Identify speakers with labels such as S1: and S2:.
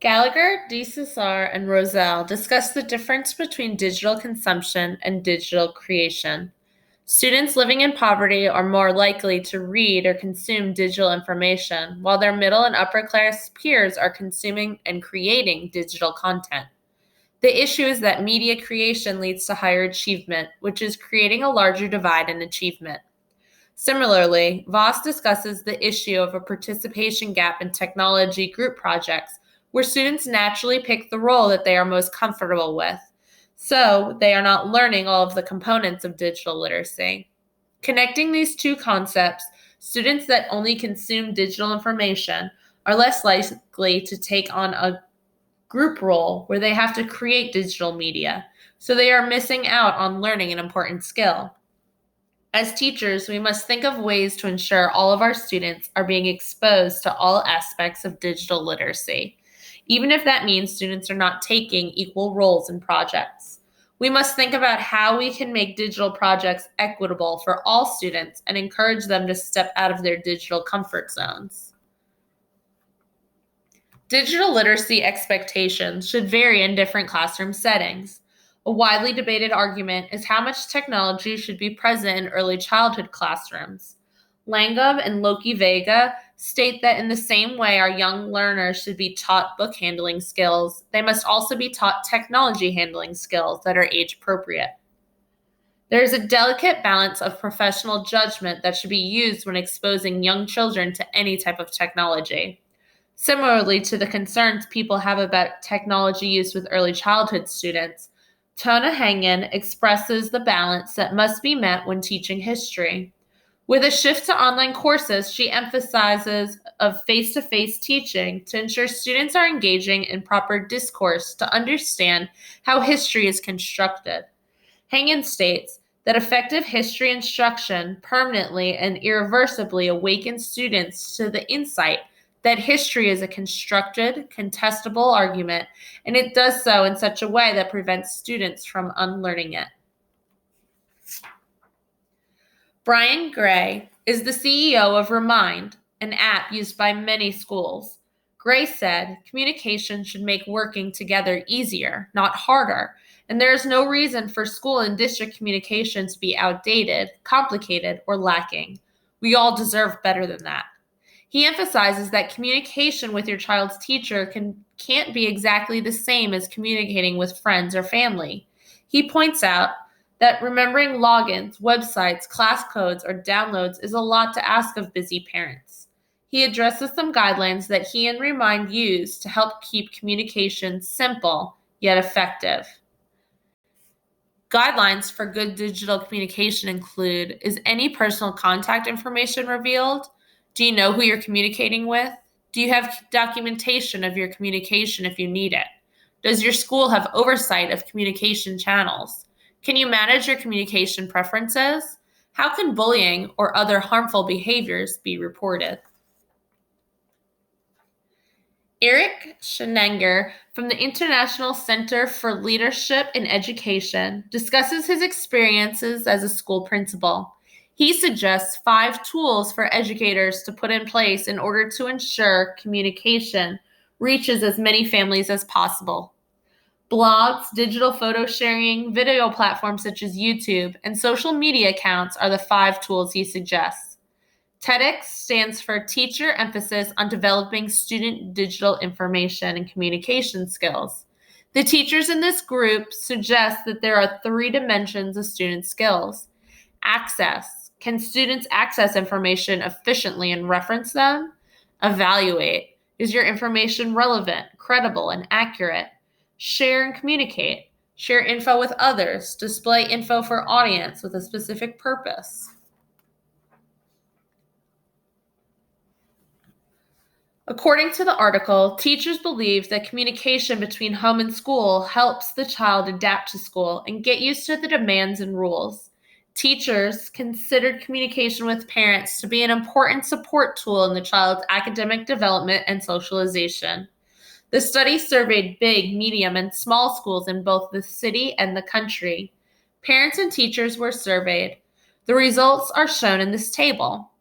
S1: Gallagher, DeCesar, and Roselle discuss the difference between digital consumption and digital creation. Students living in poverty are more likely to read or consume digital information, while their middle and upper class peers are consuming and creating digital content. The issue is that media creation leads to higher achievement, which is creating a larger divide in achievement. Similarly, Voss discusses the issue of a participation gap in technology group projects, where students naturally pick the role that they are most comfortable with, so they are not learning all of the components of digital literacy. Connecting these two concepts, students that only consume digital information are less likely to take on a group role where they have to create digital media, so they are missing out on learning an important skill. As teachers, we must think of ways to ensure all of our students are being exposed to all aspects of digital literacy, even if that means students are not taking equal roles in projects. We must think about how we can make digital projects equitable for all students and encourage them to step out of their digital comfort zones. Digital literacy expectations should vary in different classroom settings. A widely debated argument is how much technology should be present in early childhood classrooms. Langum and Loki Vega state that in the same way our young learners should be taught book handling skills, they must also be taught technology handling skills that are age appropriate. There is a delicate balance of professional judgment that should be used when exposing young children to any type of technology. Similarly to the concerns people have about technology use with early childhood students, Tona Hangen expresses the balance that must be met when teaching history. With a shift to online courses, she emphasizes of face-to-face teaching to ensure students are engaging in proper discourse to understand how history is constructed. Hangen states that effective history instruction permanently and irreversibly awakens students to the insight that history is a constructed, contestable argument, and it does so in such a way that prevents students from unlearning it. Brian Gray is the CEO of Remind, an app used by many schools. Gray said, communication should make working together easier, not harder, and there is no reason for school and district communication to be outdated, complicated, or lacking. We all deserve better than that. He emphasizes that communication with your child's teacher can't be exactly the same as communicating with friends or family. He points out that remembering logins, websites, class codes, or downloads is a lot to ask of busy parents. He addresses some guidelines that he and Remind use to help keep communication simple yet effective. Guidelines for good digital communication include: is any personal contact information revealed? Do you know who you're communicating with? Do you have documentation of your communication if you need it? Does your school have oversight of communication channels? Can you manage your communication preferences? How can bullying or other harmful behaviors be reported? Eric Schenninger from the International Center for Leadership in Education discusses his experiences as a school principal. He suggests 5 tools for educators to put in place in order to ensure communication reaches as many families as possible. Blogs, digital photo sharing, video platforms such as YouTube, and social media accounts are the 5 tools he suggests. TEDx stands for Teacher Emphasis on Developing Student Digital Information and Communication Skills. The teachers in this group suggest that there are 3 dimensions of student skills. Access. Can students access information efficiently and reference them? Evaluate. Is your information relevant, credible, and accurate? Share and communicate. Share info with others. Display info for audience with a specific purpose. According to the article, teachers believe that communication between home and school helps the child adapt to school and get used to the demands and rules. Teachers considered communication with parents to be an important support tool in the child's academic development and socialization. The study surveyed big, medium, and small schools in both the city and the country. Parents and teachers were surveyed. The results are shown in this table.